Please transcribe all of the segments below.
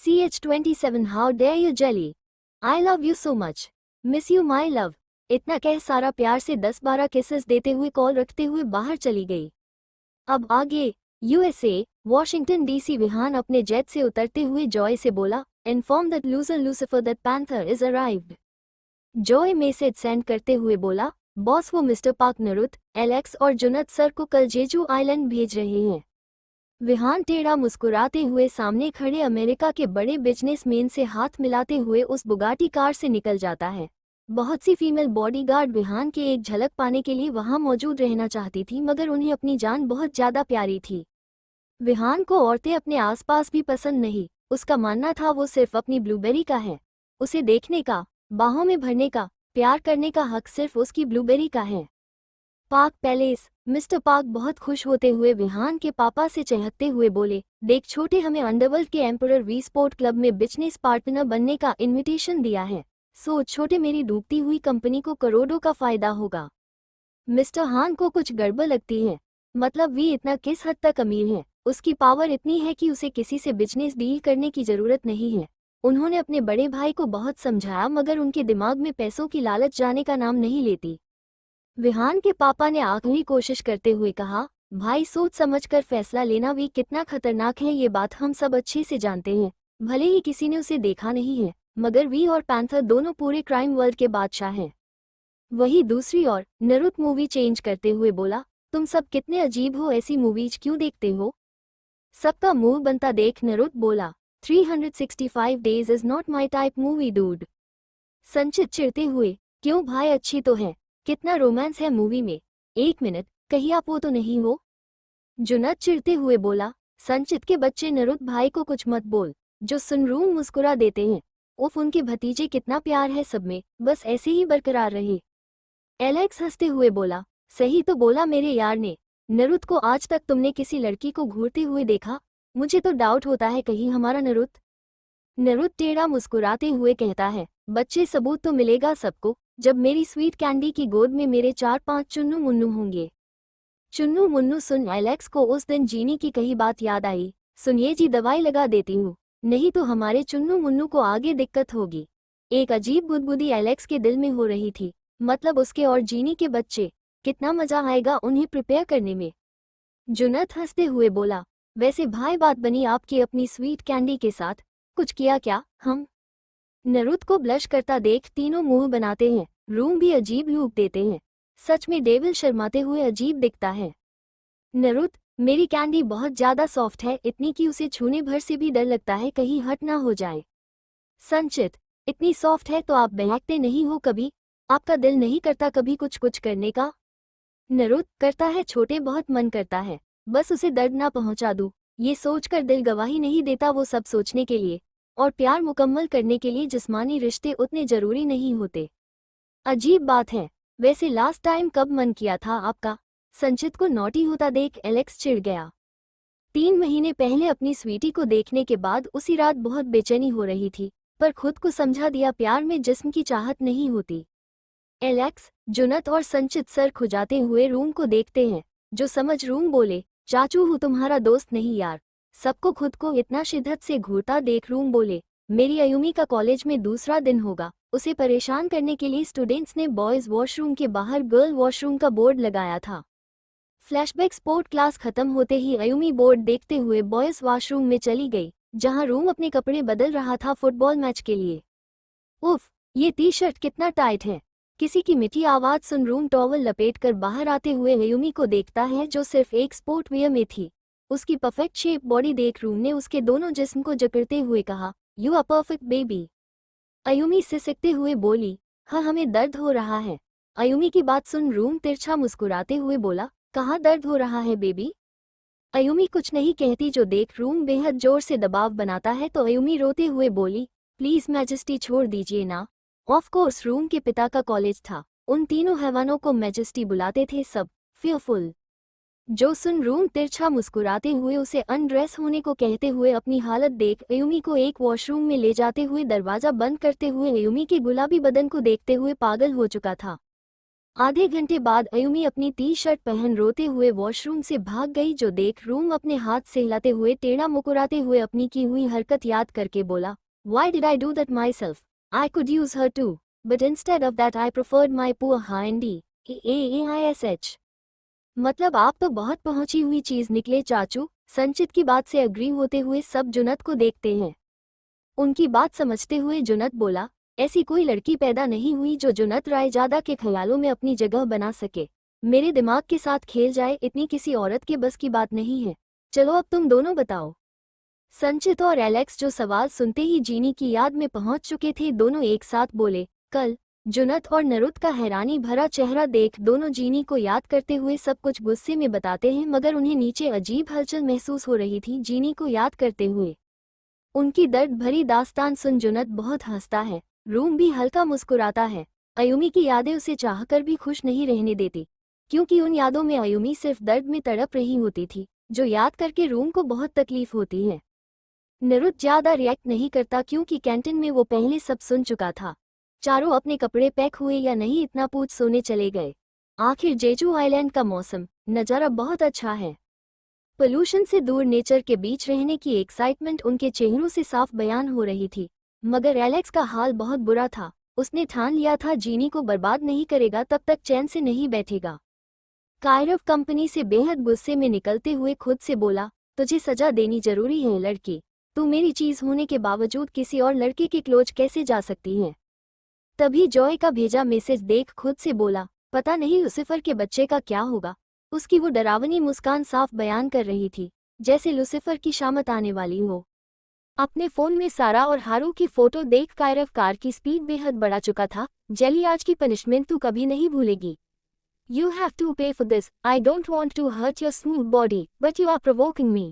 CH27 How dare you jelly? I love you so much. Miss you my love. इतना कह सारा प्यार से 10-12 किसेस देते हुए कॉल रखते हुए बाहर चली गई। अब आगे USA, वॉशिंगटन डीसी। विहान अपने जेट से उतरते हुए जॉय से बोला, inform that loser Lucifer that panther is arrived. Joy message send करते हुए बोला, बॉस वो मिस्टर पार्क, नरुत, एलेक्स और जुनत सर को कल जेजू आइलैंड भेज रहे हैं। विहान टेढ़ा मुस्कुराते हुए सामने खड़े अमेरिका के बड़े बिजनेसमैन से हाथ मिलाते हुए उस बुगाटी कार से निकल जाता है। बहुत सी फीमेल बॉडीगार्ड विहान के एक झलक पाने के लिए वहां मौजूद रहना चाहती थी, मगर उन्हें अपनी जान बहुत ज्यादा प्यारी थी। विहान को औरतें अपने आसपास भी पसंद नहीं। उसका मानना था वो सिर्फ अपनी ब्लूबेरी का है। उसे देखने का, बाहों में भरने का, प्यार करने का हक सिर्फ उसकी ब्लूबेरी का है। Park palace. मिस्टर पार्क बहुत खुश होते हुए विहान के पापा से चहकते हुए बोले, देख छोटे, हमें अंडरवर्ल्ड के एम्परर वी स्पोर्ट क्लब में बिजनेस पार्टनर बनने का इनविटेशन दिया है। सोच छोटे, मेरी डूबती हुई कंपनी को करोड़ों का फायदा होगा। मिस्टर हान को कुछ गड़बड़ लगती है। मतलब वी इतना किस हद तक अमीर है? उसकी पावर इतनी है कि उसे किसी से बिजनेस डील करने की जरूरत नहीं है। उन्होंने अपने बड़े भाई को बहुत समझाया, मगर उनके दिमाग में पैसों की लालच जाने का नाम नहीं लेती। विहान के पापा ने आखिरी कोशिश करते हुए कहा, भाई सोच समझकर फैसला लेना। वी कितना खतरनाक है ये बात हम सब अच्छे से जानते हैं। भले ही किसी ने उसे देखा नहीं है, मगर वी और पैंथर दोनों पूरे क्राइम वर्ल्ड के बादशाह हैं। वही दूसरी ओर नरुत मूवी चेंज करते हुए बोला, तुम सब कितने अजीब हो, ऐसी मूवीज क्यों देखते हो? सबका मुंह बनता देख नरुत बोला, 365 days is not my type movie dude. संचित चिढ़ते हुए, क्यों भाई, अच्छी तो है, कितना रोमांस है मूवी में। एक मिनट, कहीं आप वो तो नहीं हो? जुनत चिढ़ते हुए बोला, संचित के बच्चे नरुत भाई को कुछ मत बोल। जो सुनरूम मुस्कुरा देते हैं, उफ, उनके भतीजे, कितना प्यार है सब में, बस ऐसे ही बरकरार रहे। एलेक्स हंसते हुए बोला, सही तो बोला मेरे यार ने। नरुत को आज तक तुमने किसी लड़की को घूरते हुए देखा? मुझे तो डाउट होता है कहीं हमारा नरुत। नरुत टेढ़ा मुस्कुराते हुए कहता है, बच्चे सबूत तो मिलेगा सबको, जब मेरी स्वीट कैंडी की गोद में मेरे 4-5 चुन्नू मुन्नू होंगे। चुन्नू मुन्नू सुन एलेक्स को उस दिन जीनी की कही बात याद आई। सुनिए जी, दवाई लगा देती हूँ, नहीं तो हमारे चुन्नू मुन्नू को आगे दिक्कत होगी। एक अजीब गुदगुदी एलेक्स के दिल में हो रही थी। मतलब उसके और जीनी के बच्चे, कितना मजा आएगा उन्हें प्रिपेयर करने में। जुनत हंसते हुए बोला, वैसे भाई बात बनी आपकी अपनी स्वीट कैंडी के साथ, कुछ किया क्या? हम नरुत को ब्लश करता देख तीनों मुंह बनाते हैं। रूम भी अजीब लुक देते हैं। सच में डेविल शर्माते हुए अजीब दिखता है। नरुत, मेरी कैंडी बहुत ज्यादा सॉफ्ट है, इतनी कि उसे छूने भर से भी डर लगता है कहीं हट ना हो जाए। संचित, इतनी सॉफ्ट है तो आप बहकते नहीं हो कभी? आपका दिल नहीं करता कभी कुछ कुछ करने का? नरुत, करता है छोटे, बहुत मन करता है, बस उसे दर्द ना पहुंचा दूं, ये सोचकर दिल गवाही नहीं देता वो सब सोचने के लिए। और प्यार मुकम्मल करने के लिए जिस्मानी रिश्ते उतने जरूरी नहीं होते। अजीब बात है। वैसे लास्ट टाइम कब मन किया था आपका? संचित को नॉटी होता देख एलेक्स चिढ़ गया। 3 महीने पहले अपनी स्वीटी को देखने के बाद उसी रात बहुत बेचैनी हो रही थी, पर खुद को समझा दिया प्यार में जिस्म की चाहत नहीं होती। एलेक्स, जुनत और संचित सर खुजाते हुए रूम को देखते हैं। जो समझ रूम बोले, चाचू हूँ तुम्हारा दोस्त नहीं यार। सबको खुद को इतना शिद्दत से घूरता देख रूम बोले, मेरी अयुमी का कॉलेज में दूसरा दिन होगा, उसे परेशान करने के लिए स्टूडेंट्स ने बॉयज वॉशरूम के बाहर गर्ल वॉशरूम का बोर्ड लगाया था। फ्लैशबैक स्पोर्ट क्लास खत्म होते ही अयुमी बोर्ड देखते हुए बॉयज वॉशरूम में चली गई, जहां रूम अपने कपड़े बदल रहा था फुटबॉल मैच के लिए। उफ, ये टी शर्ट कितना टाइट है। किसी की मीठी आवाज सुन रूम टॉवल लपेटकर बाहर आते हुए अयुमी को देखता है, जो सिर्फ एक स्पोर्ट वेयर में थी। उसकी परफेक्ट शेप बॉडी देख रूम ने उसके दोनों जिस्म को जकड़ते हुए कहा, यू आर परफेक्ट बेबी। अयुमी सिसकते हुए बोली, हाँ हमें दर्द हो रहा है। अयुमी की बात सुन रूम तिरछा मुस्कुराते हुए बोला, कहाँ दर्द हो रहा है बेबी? अयुमी कुछ नहीं कहती, जो देख रूम बेहद जोर से दबाव बनाता है तो अयुमी रोते हुए बोली, प्लीज मैजेस्टी छोड़ दीजिए ना। ऑफ कोर्स रूम के पिता का कॉलेज था, उन तीनों हैवानों को मैजेस्टी बुलाते थे सब, फियरफुल। जो सुन रूम तिरछा मुस्कुराते हुए उसे अनड्रेस होने को कहते हुए अपनी हालत देख अयुमी को एक वॉशरूम में ले जाते हुए दरवाजा बंद करते हुए अयुमी के गुलाबी बदन को देखते हुए पागल हो चुका था। आधे घंटे बाद अयुमी अपनी टी शर्ट पहन रोते हुए वॉशरूम से भाग गई, जो देख रूम अपने हाथ से हिलाते हुए टेढ़ा मुकुराते हुए अपनी की हुई हरकत याद करके बोला, Why did I do that myself? I could use her too. But instead of that I preferred my poor Handy. AAISH. मतलब आप तो बहुत पहुंची हुई चीज निकले चाचू। संचित की बात से अग्री होते हुए सब जुनत को देखते हैं। उनकी बात समझते हुए जुनत बोला, ऐसी कोई लड़की पैदा नहीं हुई जो जुनत रायजादा के ख्यालों में अपनी जगह बना सके। मेरे दिमाग के साथ खेल जाए इतनी किसी औरत के बस की बात नहीं है। चलो अब तुम दोनों बताओ। संचित और एलेक्स जो सवाल सुनते ही जीनी की याद में पहुंच चुके थे, दोनों एक साथ बोले, कल। जुनत और नरुत का हैरानी भरा चेहरा देख दोनों जीनी को याद करते हुए सब कुछ गुस्से में बताते हैं, मगर उन्हें नीचे अजीब हलचल महसूस हो रही थी जीनी को याद करते हुए। उनकी दर्द भरी दास्तान सुन जुनत बहुत हंसता है, रूम भी हल्का मुस्कुराता है। अयुमी की यादें उसे चाहकर भी खुश नहीं रहने देती, क्योंकि उन यादों में अयुमी सिर्फ दर्द में तड़प रही होती थी, जो याद करके रूम को बहुत तकलीफ होती है। निरुद्ध ज्यादा रिएक्ट नहीं करता, क्योंकि कैंटीन में वो पहले सब सुन चुका था। चारों अपने कपड़े पैक हुए या नहीं इतना पूछ सोने चले गए। आखिर जेजू आइलैंड का मौसम नज़ारा बहुत अच्छा है। पोल्यूशन से दूर नेचर के बीच रहने की एक्साइटमेंट उनके चेहरों से साफ बयान हो रही थी, मगर एलेक्स का हाल बहुत बुरा था। उसने ठान लिया था जीनी को बर्बाद नहीं करेगा तब तक चैन से नहीं बैठेगा। कायरव कंपनी से बेहद गुस्से में निकलते हुए खुद से बोला, तुझे सजा देनी जरूरी है लड़की। तू मेरी चीज होने के बावजूद किसी और लड़के के क्लोज कैसे जा सकती है। तभी जॉय का भेजा मैसेज देख खुद से बोला, पता नहीं लूसिफर के बच्चे का क्या होगा। उसकी वो डरावनी मुस्कान साफ बयान कर रही थी, जैसे लूसिफर की शामत आने वाली हो। अपने फोन में सारा और हारू की फोटो देख कायरव कार की स्पीड बेहद बढ़ा चुका था। जेली, आज की पनिशमेंट तू कभी नहीं भूलेगी। You have to pay for this. I don't want to hurt your smooth body, but you are provoking me.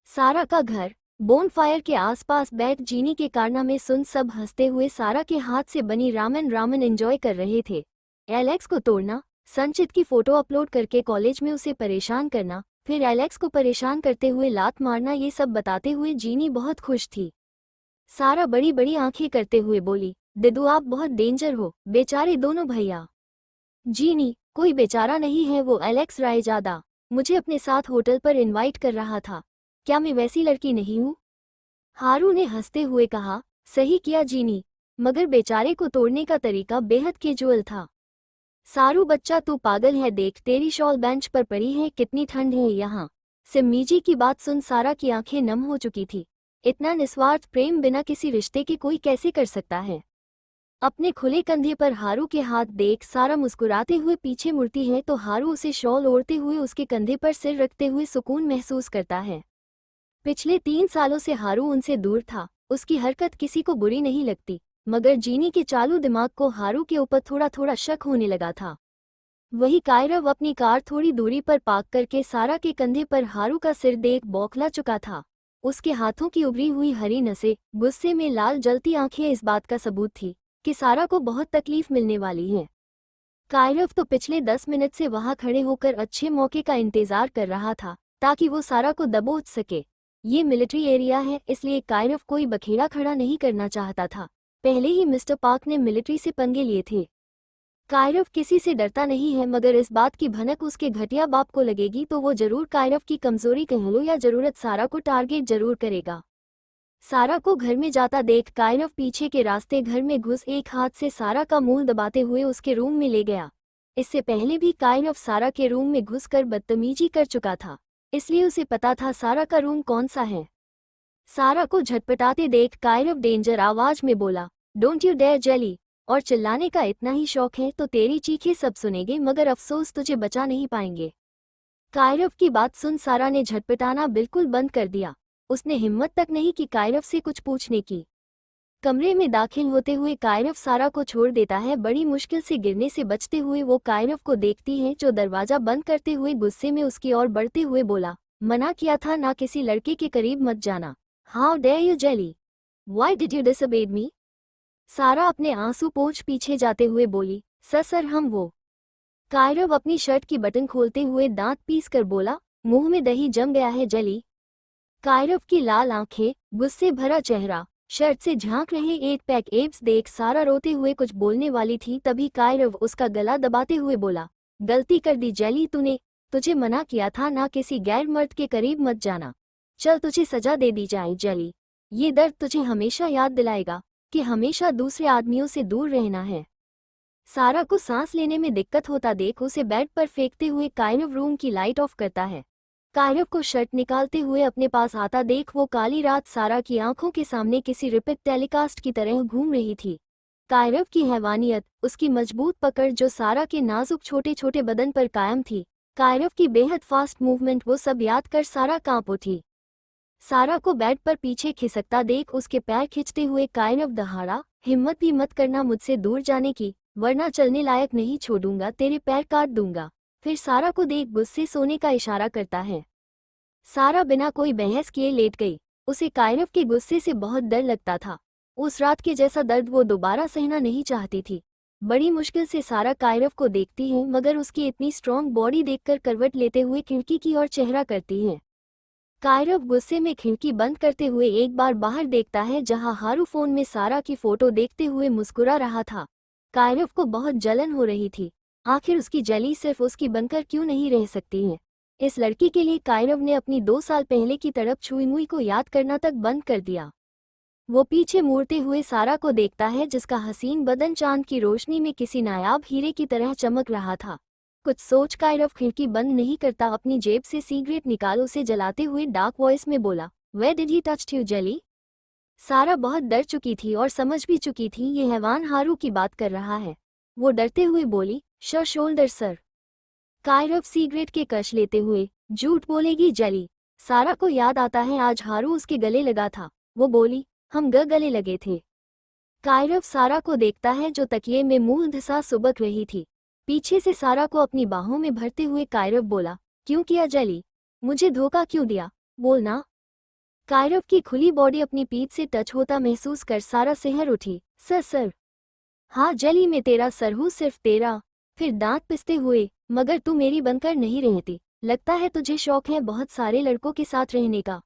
सारा का घर बोनफायर के आसपास बैठ जीनी के कारनामे सुन सब हंसते हुए सारा के हाथ से बनी रामन एंजॉय कर रहे थे। एलेक्स को तोड़ना, संचित की फोटो अपलोड करके कॉलेज में उसे परेशान करना, फिर एलेक्स को परेशान करते हुए लात मारना, ये सब बताते हुए जीनी बहुत खुश थी। सारा बड़ी बड़ी आंखें करते हुए बोली, दिदू आप बहुत डेंजर हो, बेचारे दोनों भैया। जीनी, कोई बेचारा नहीं है वो एलेक्स रायजादा, मुझे अपने साथ होटल पर इनवाइट कर रहा था। क्या मैं वैसी लड़की नहीं हूँ? हारू ने हंसते हुए कहा, सही किया जीनी, मगर बेचारे को तोड़ने का तरीका बेहद कैजुअल था। सारू बच्चा तू पागल है, देख तेरी शॉल बेंच पर पड़ी है, कितनी ठंड है यहाँ। सिम्मीजी की बात सुन सारा की आंखें नम हो चुकी थी। इतना निस्वार्थ प्रेम बिना किसी रिश्ते के कोई कैसे कर सकता है। अपने खुले कंधे पर हारू के हाथ देख सारा मुस्कुराते हुए पीछे मुड़ती है तो हारू उसे शॉल ओढ़ते हुए उसके कंधे पर सिर रखते हुए सुकून महसूस करता है। पिछले 3 सालों से हारू उनसे दूर था, उसकी हरकत किसी को बुरी नहीं लगती, मगर जीनी के चालू दिमाग को हारू के ऊपर थोड़ा थोड़ा शक होने लगा था। वही कायरव अपनी कार थोड़ी दूरी पर पार्क करके सारा के कंधे पर हारू का सिर देख बौखला चुका था। उसके हाथों की उभरी हुई हरी नसें, गुस्से में लाल जलती आंखें इस बात का सबूत थी कि सारा को बहुत तकलीफ मिलने वाली है। कायरव तो पिछले 10 मिनट से वहां खड़े होकर अच्छे मौके का इंतजार कर रहा था ताकि वो सारा को दबोच सके। ये मिलिट्री एरिया है, इसलिए कायरव कोई बखेड़ा खड़ा नहीं करना चाहता था। पहले ही मिस्टर पार्क ने मिलिट्री से पंगे लिए थे। कायरव किसी से डरता नहीं है, मगर इस बात की भनक उसके घटिया बाप को लगेगी तो वो जरूर कायरव की कमजोरी कह लो या जरूरत सारा को टारगेट जरूर करेगा। सारा को घर में जाता देख कायरव पीछे के रास्ते घर में घुस एक हाथ से सारा का मुंह दबाते हुए उसके रूम में ले गया। इससे पहले भी कायरव सारा के रूम में घुसकर बदतमीजी कर चुका था, इसलिए उसे पता था सारा का रूम कौन सा है। सारा को झटपटाते देख कायरव डेंजर आवाज में बोला, डोंट यू डेयर जेली, और चिल्लाने का इतना ही शौक है तो तेरी चीखें सब सुनेंगे, मगर अफसोस तुझे बचा नहीं पाएंगे। कायरव की बात सुन सारा ने झटपटाना बिल्कुल बंद कर दिया। उसने हिम्मत तक नहीं कि कायरव से कुछ पूछने की। कमरे में दाखिल होते हुए कायरव सारा को छोड़ देता है। बड़ी मुश्किल से गिरने से बचते हुए वो कायरव को देखती है, जो दरवाजा बंद करते हुए गुस्से में उसकी ओर बढ़ते हुए बोला, मना किया था ना किसी लड़के के करीब मत जाना। How dare you Jelly, why did you disobey me. सारा अपने आंसू पोंछ पीछे जाते हुए बोली, सर हम वो। कायरव अपनी शर्ट की बटन खोलते हुए दांत पीस कर बोला, मुंह में दही जम गया है जेली। कायरव की लाल आंखें, गुस्से भरा चेहरा, शर्ट से झांक रहे 8 पैक एब्स देख सारा रोते हुए कुछ बोलने वाली थी, तभी कायरव उसका गला दबाते हुए बोला, गलती कर दी जेली तूने, तुझे मना किया था ना किसी गैर मर्द के करीब मत जाना। चल तुझे सजा दे दी जाए जेली, ये दर्द तुझे हमेशा याद दिलाएगा कि हमेशा दूसरे आदमियों से दूर रहना है। सारा को सांस लेने में दिक्कत होता देख उसे बेड पर फेंकते हुए कायरव रूम की लाइट ऑफ करता है। कायरव को शर्ट निकालते हुए अपने पास आता देख वो काली रात सारा की आंखों के सामने किसी रिपीट टेलीकास्ट की तरह घूम रही थी। कायरव की हैवानियत, उसकी मजबूत पकड़ जो सारा के नाजुक छोटे छोटे बदन पर कायम थी, कायरव की बेहद फास्ट मूवमेंट, वो सब याद कर सारा कांप उठी। सारा को बेड पर पीछे खिसकता देख उसके पैर खींचते हुए कायरव दहाड़ा, हिम्मत भी मत करना मुझसे दूर जाने की, वरना चलने लायक नहीं छोड़ूंगा, तेरे पैर काट दूंगा। फिर सारा को देख गुस्से सोने का इशारा करता है। सारा बिना कोई बहस किए लेट गई। उसे कायरव के गुस्से से बहुत डर लगता था। उस रात के जैसा दर्द वो दोबारा सहना नहीं चाहती थी। बड़ी मुश्किल से सारा कायरव को देखती है, मगर उसकी इतनी स्ट्रॉन्ग बॉडी देखकर करवट लेते हुए खिड़की की ओर चेहरा करती है। कायरव गुस्से में खिड़की बंद करते हुए एक बार बाहर देखता है, जहां हारू फोन में सारा की फोटो देखते हुए मुस्कुरा रहा था। कायरव को बहुत जलन हो रही थी। आखिर उसकी जेली सिर्फ उसकी बनकर क्यों नहीं रह सकती है। इस लड़की के लिए कायरव ने अपनी 2 साल पहले की तड़प छुई मुई को याद करना तक बंद कर दिया। वो पीछे मुड़ते हुए सारा को देखता है, जिसका हसीन बदन चांद की रोशनी में किसी नायाब हीरे की तरह चमक रहा था। कुछ सोच कायरव खिड़की बंद नहीं करता अपनी जेब से सिगरेट निकाल उसे जलाते हुए डार्क वॉइस में बोला, where did he touch you jelly. सारा बहुत डर चुकी थी और समझ भी चुकी थी ये हैवान हारू की बात कर रहा है। वो डरते हुए बोली, शोल्डर सर। कायरव सिगरेट के कश लेते हुए, झूठ बोलेगी जेली। सारा को याद आता है आज हारू उसके गले लगा था। वो बोली, हम गले लगे थे। कायरव सारा को देखता है जो तकिए में मुंह धंसा सुबक रही थी। पीछे से सारा को अपनी बाहों में भरते हुए कायरव बोला, क्यों किया जेली, मुझे धोखा क्यों दिया, बोलना। कायरव की खुली बॉडी अपनी पीठ से टच होता महसूस कर सारा सिहर उठी। सर। हाँ जेली, मैं तेरा सर हूँ, सिर्फ तेरा। फिर दांत पिसते हुए, मगर तू मेरी बनकर नहीं रहती। लगता है तुझे शौक है बहुत सारे लड़कों के साथ रहने का।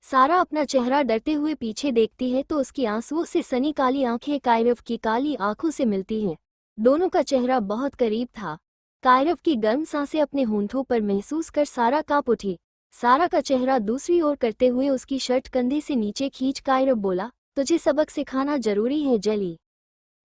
सारा अपना चेहरा डरते हुए पीछे देखती है तो उसकी आंसुओं से सनी काली आंखें कायरव की काली आंखों से मिलती हैं। दोनों का चेहरा बहुत करीब था। कायरव की गर्म सांसें अपने होंठों पर महसूस कर सारा कांप उठी। सारा का चेहरा दूसरी ओर करते हुए उसकी शर्ट कंधे से नीचे खींच कायरव बोला, तुझे सबक सिखाना जरूरी है जेली।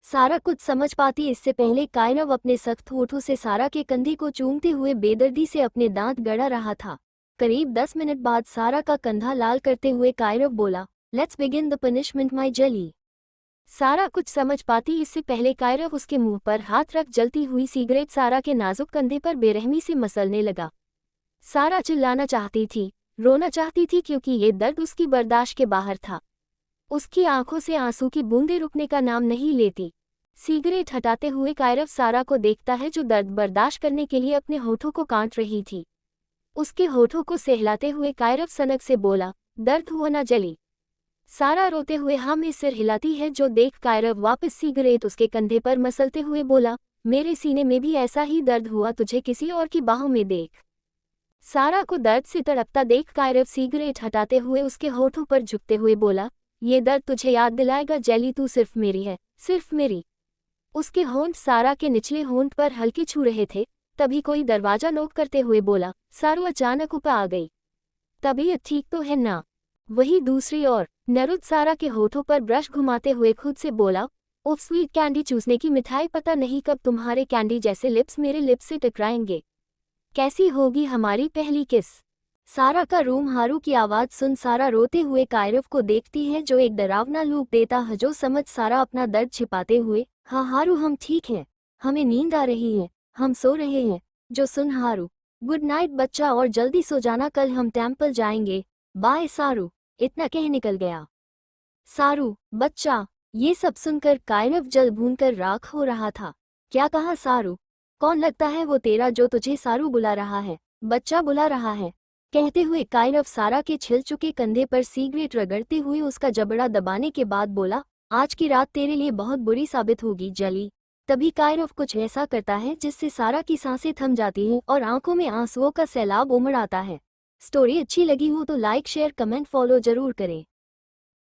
सारा कुछ समझ पाती इससे पहले कायरव अपने सख्त होठों से सारा के कंधे को चूमते हुए बेदर्दी से अपने दांत गड़ा रहा था। करीब 10 मिनट बाद सारा का कंधा लाल करते हुए कायरव बोला, let's begin the punishment my jelly. सारा कुछ समझ पाती इससे पहले कायरव उसके मुंह पर हाथ रख जलती हुई सिगरेट सारा के नाजुक कंधे पर बेरहमी से मसलने लगा। सारा चिल्लाना चाहती थी, रोना चाहती थी, क्योंकि ये दर्द उसकी बर्दाश्त के बाहर था। उसकी आंखों से आंसू की बूंदें रुकने का नाम नहीं लेती। सिगरेट हटाते हुए कायरव सारा को देखता है जो दर्द बर्दाश्त करने के लिए अपने होठों को काट रही थी। उसके होठों को सहलाते हुए कायरव सनक से बोला, दर्द हुआ ना जेली। सारा रोते हुए हाँ में सिर हिलाती है जो देख कायरव वापस सिगरेट उसके कंधे पर मसलते हुए बोला, मेरे सीने में भी ऐसा ही दर्द हुआ, तुझे किसी और की बाहों में देख। सारा को दर्द से तड़पता देख कायरव सिगरेट हटाते हुए उसके होठों पर झुकते हुए बोला, ये दर्द तुझे याद दिलाएगा जेली, तू सिर्फ मेरी है, सिर्फ मेरी। उसके होंठ सारा के निचले होंठ पर हल्के छू रहे थे। तभी कोई दरवाजा नॉक करते हुए बोला, सारू अचानक ऊपर आ गई। तबीयत ठीक तो है ना। वही दूसरी ओर नरुद सारा के होठों पर ब्रश घुमाते हुए खुद से बोला, उफ स्वीट कैंडी चूसने की मिठाई, पता नहीं कब तुम्हारे कैंडी जैसे लिप्स मेरे लिप्स से टकराएंगे। कैसी होगी हमारी पहली किस। सारा का रूम हारू की आवाज सुन सारा रोते हुए कायरव को देखती है जो एक डरावना लूक देता है। जो समझ सारा अपना दर्द छिपाते हुए, हाँ हारू हम ठीक हैं, हमें नींद आ रही है, हम सो रहे हैं। जो सुन हारू, गुड नाइट बच्चा और जल्दी सो जाना, कल हम टेम्पल जाएंगे, बाय सारू। इतना कह निकल गया। सारू बच्चा। ये सब सुनकर कायरव जल भूनकर राख हो रहा था। क्या कहा सारू? कौन लगता है वो तेरा जो तुझे सारू बुला रहा है, बच्चा बुला रहा है? कहते हुए कायरव सारा के छिल चुके कंधे पर सिगरेट रगड़ते हुए उसका जबड़ा दबाने के बाद बोला, आज की रात तेरे लिए बहुत बुरी साबित होगी जेली। तभी कायरव कुछ ऐसा करता है जिससे सारा की सांसें थम जाती हैं और आंखों में आंसुओं का सैलाब उमड़ आता है। स्टोरी अच्छी लगी हो तो लाइक शेयर कमेंट फॉलो जरूर करें।